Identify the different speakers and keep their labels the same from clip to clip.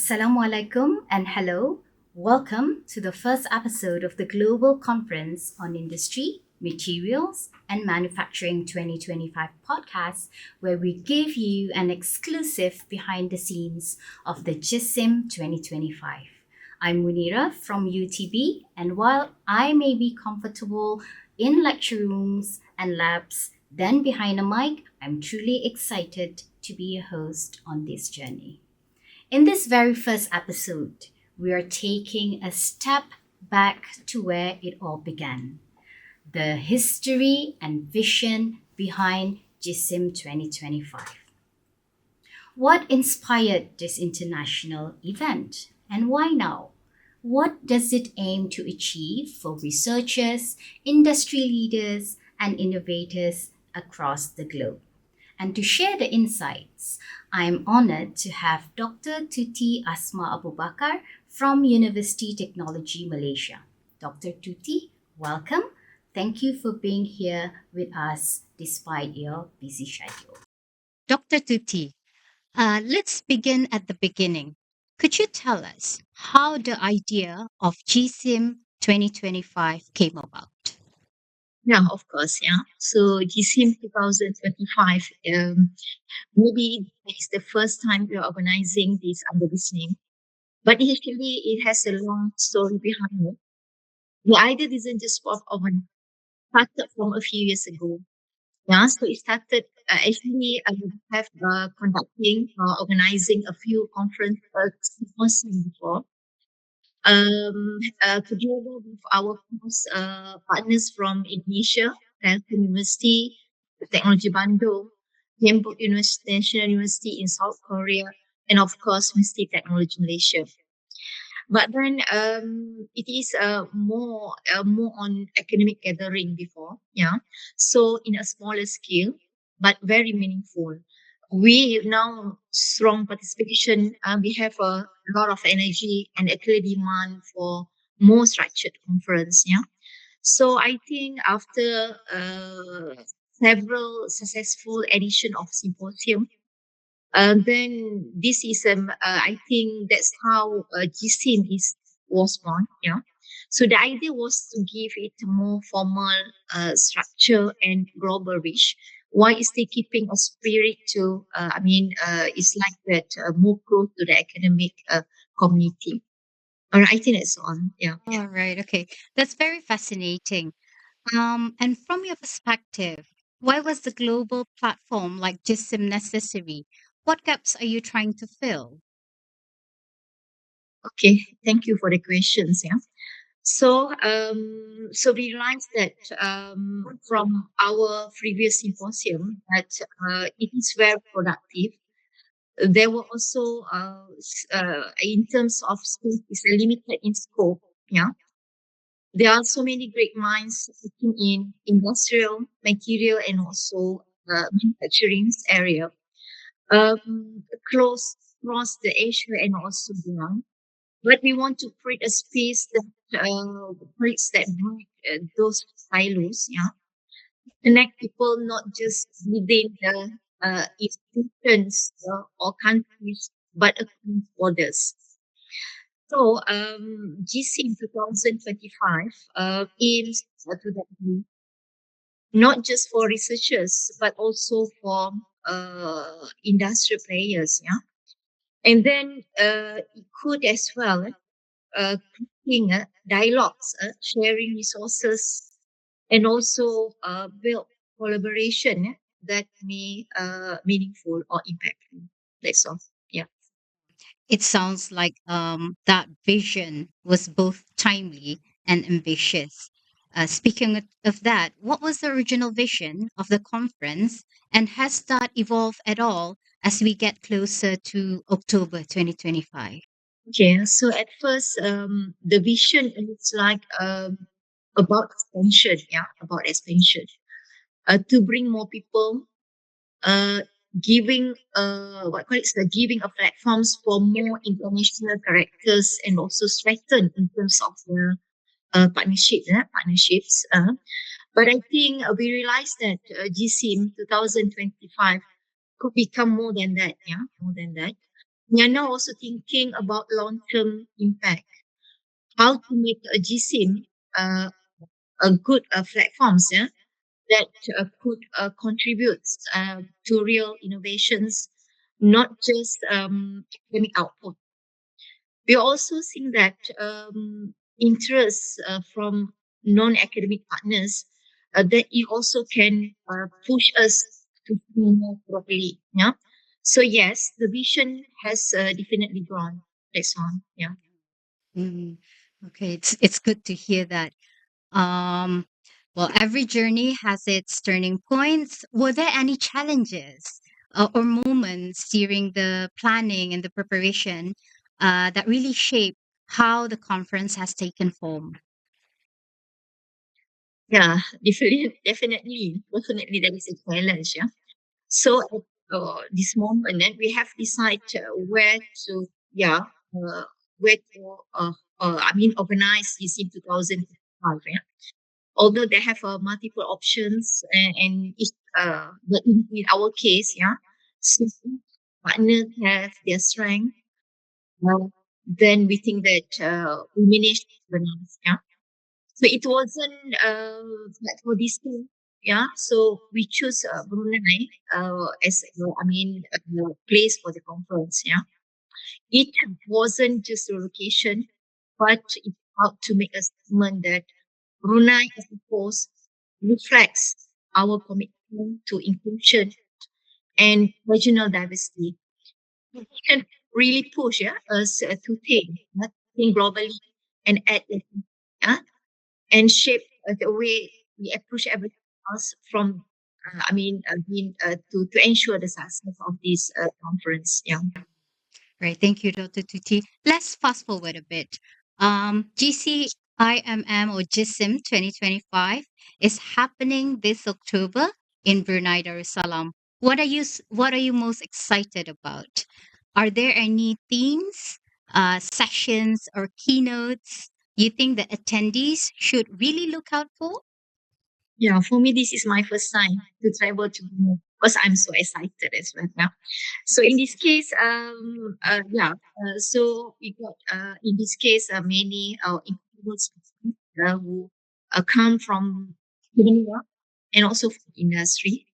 Speaker 1: Assalamualaikum and hello. Welcome to the first episode of the Global Conference on Industry, Materials and Manufacturing 2025 podcast, where we give you an exclusive behind the scenes of the GCIMM 2025. I'm Munira from UTB, and while I may be comfortable in lecture rooms and labs, then behind a mic, I'm truly excited to be a host on this journey. In this very first episode, we are taking a step back to where it all began, the history and vision behind GCIMM 2025. What inspired this international event and why now? What does it aim to achieve for researchers, industry leaders, and innovators across the globe? And to share the insights, I'm honored to have Dr. Tuty Asma Abu Bakar from Universiti Teknologi Malaysia. Dr. Tuty, welcome. Thank you for being here with us despite your busy schedule. Dr. Tuty, let's begin at the beginning. Could you tell us how the idea of GCIMM 2025 came about?
Speaker 2: Yeah, of course. Yeah. So GCIMM 2025, maybe it's the first time we're organizing this under this name, but actually it has a long story behind it. The idea isn't just pop over, started from a few years ago. Yeah, so it started actually I have conducting organizing a few conference symposium before. Together with our close partners from Indonesia, University Teknologi Bandung, Hamburg University, National University in South Korea, and of course, University Technology Malaysia. But then it is more on academic gathering before, yeah. So in a smaller scale, but very meaningful. We now strong participation. We have a lot of energy and a clear demand for more structured conference, yeah. So I think after several successful edition of symposium, then this is I think that's how GSIM is was born. Yeah. So the idea was to give it a more formal structure and global reach, while still keeping a spirit to. It's like that more close to the academic community. All right, I think that's all. Yeah.
Speaker 1: All right, okay. That's very fascinating. And from your perspective, why was the global platform like GISM necessary? What gaps are you trying to fill?
Speaker 2: Okay. Thank you for the questions. Yeah. So we realized that from our previous symposium that it is very productive. There were also, in terms of scope, is limited in scope. Yeah, there are so many great minds working in industrial, material, and also manufacturing area. Close across the Asia and also beyond. But we want to create a space that creates that break those silos, yeah, connect people not just within the institutions or countries, but across borders. So, GC in 2025 aims to that end, not just for researchers, but also for industrial players, yeah. And then it could as well creating dialogues, sharing resources, and also build collaboration that may meaningful or impactful. That's all. Yeah.
Speaker 1: It sounds like that vision was both timely and ambitious. Speaking of that, what was the original vision of the conference, and has that evolved at all as we get closer to October 2025?
Speaker 2: Okay. So at first, the vision is like about expansion. Yeah, about expansion. To bring more people, uh, giving what call it, giving a platforms for more international characters and also strengthen in terms of the partnerships. But I think we realized that GSIM 2025 could become more than that. Yeah, more than that. We are now also thinking about long-term impact, how to make a GSIM a good platforms, yeah, that could contribute to real innovations, not just academic output. We are also seeing that interest from non-academic partners that it also can push us to do more properly. Yeah. So yes, the vision has definitely grown. That's all. Yeah.
Speaker 1: Mhm. Okay, it's good to hear that. Um, well, every journey has its turning points. Were there any challenges or moments during the planning and the preparation that really shaped how the conference has taken form?
Speaker 2: Yeah, definitely that is a challenge. Yeah. So at this moment, then we have decided where to, yeah, uh, where to, organize this in 2005. Yeah. Although they have multiple options, and each, but in our case, yeah, so each partner have their strength. Then we think that we managed to organize. Yeah. So it wasn't like for this thing. Yeah. So we choose Brunei as a place for the conference. Yeah. It wasn't just a location, but it helped to make a statement that Brunei as a host reflects our commitment to inclusion and regional diversity. We can really push, yeah, us to think globally and add, yeah, and shape the way we approach everything else from to ensure the success of this conference. Yeah.
Speaker 1: Right. Thank you, Dr. Tuti. Let's fast forward a bit. GCIMM or GSIM 2025 is happening this October in Brunei, Darussalam. What are you most excited about? Are there any themes, sessions, or keynotes you think the attendees should really look out for?
Speaker 2: Yeah, for me this is my first time to travel to Brunei because I'm so excited as well now. So in this case, so we got in this case many incredible speakers who come from academia and also from industry.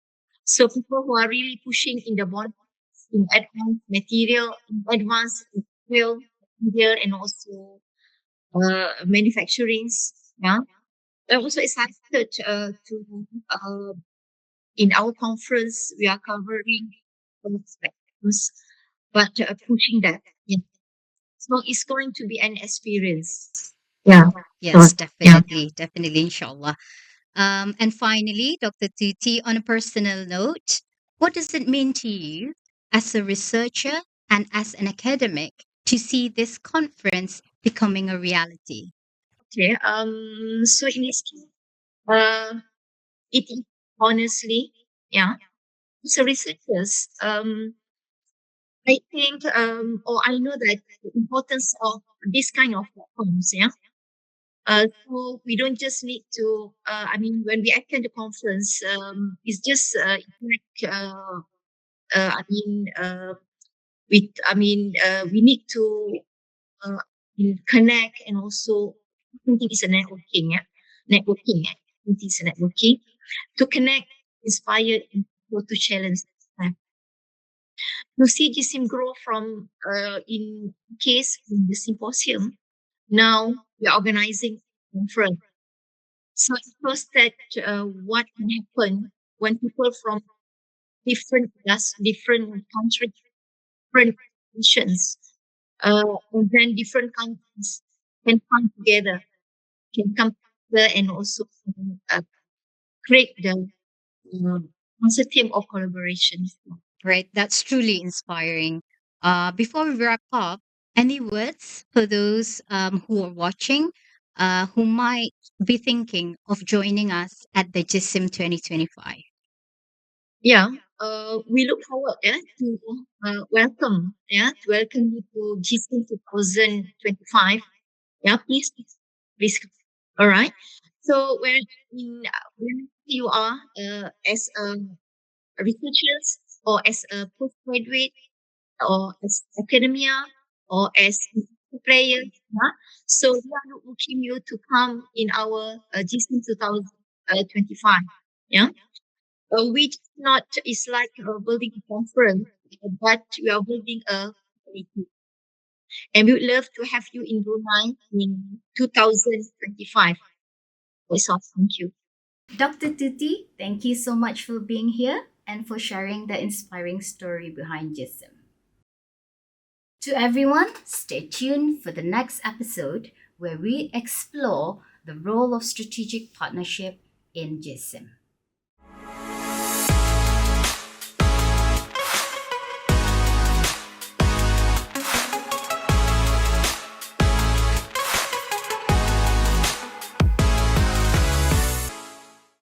Speaker 2: So people who are really pushing in the bond in advanced material, material and also manufacturing. Yeah, I'm also excited to in our conference we are covering all spectrums, but pushing that. Yeah. So it's going to be an experience. Yeah. So
Speaker 1: Yes,
Speaker 2: yeah.
Speaker 1: definitely, inshallah. And finally, Dr. Tuti, on a personal note, what does it mean to you as a researcher and as an academic to see this conference becoming a reality?
Speaker 2: Okay. So in this case, uh, it is honestly, yeah. So researchers, I think, or I know that the importance of this kind of platforms, yeah. So we don't just need to, when we attend the conference, it's just I mean, with, we need to uh, connect and also, I think it is a networking, yeah? Networking, yeah? It is a networking to connect, inspire, and to challenge. uh, To see GSIM grow from, in case in the symposium, now we are organizing conference. So it shows that what can happen when people from different countries, different nations, and then different countries can come together, can come together and also uh, create the uh, consortium of collaboration.
Speaker 1: Right? That's truly inspiring. Before we wrap up, any words for those who are watching, who might be thinking of joining us at the GSIM 2025?
Speaker 2: Yeah, we look forward, yeah, to welcome you to GC 2025. Yeah, please. All right. So when you are as a researchers or as a postgraduate, or as academia or as players. Yeah? So we are looking you to come in our GCIMM 2025. Yeah. Which not is like building a conference, but we are building a community. And we would love to have you in Brunei in 2025. That's all. Thank you.
Speaker 1: Dr. Tuty, thank you so much for being here and for sharing the inspiring story behind GISM. To everyone, stay tuned for the next episode where we explore the role of strategic partnership in GISM.